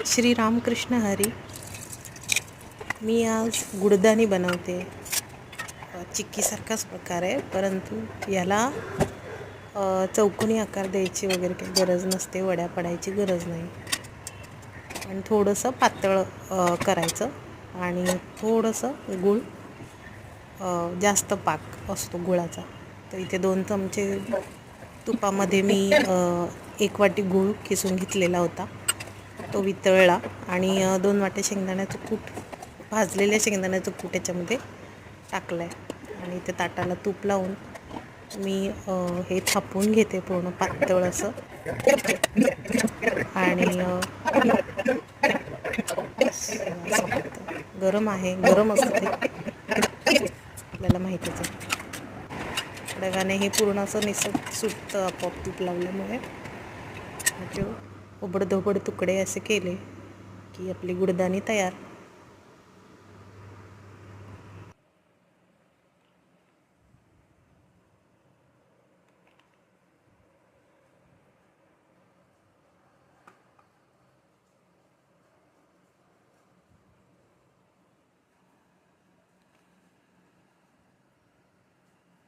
श्री रामकृष्ण हरी. मी आज गुडदाणी बनवते. चिक्कीसारखाच प्रकार आहे, परंतु याला चौकोनी आकार द्यायची वगैरे काही गरज नसते, वड्या पडायची गरज नाही. आणि थोडंसं पातळ करायचं आणि थोडंसं गूळ, जास्त पाक असतो गुळाचा. तर इथे 2 चमचे तुपामध्ये मी 1 वाटी गूळ किसून घेतलेला होता, तो वितळला. आणि 2 वाट्या शेंगदाण्याचं कूट, भाजलेल्या शेंगदाण्याचं कूट याच्यामध्ये टाकलं आहे. आणि इथे ताटाला तूप लावून मी हे थापून घेते पूर्ण पातळ असं. आणि गरम आहे, गरम असतं ते आपल्याला माहितीच आहे. डगाने हे पूर्ण असं निसट सुटतं आपोआप तूप लावल्यामुळे. उबडधोबड तुकडे असे केले की आपली गुडदाणी तयार.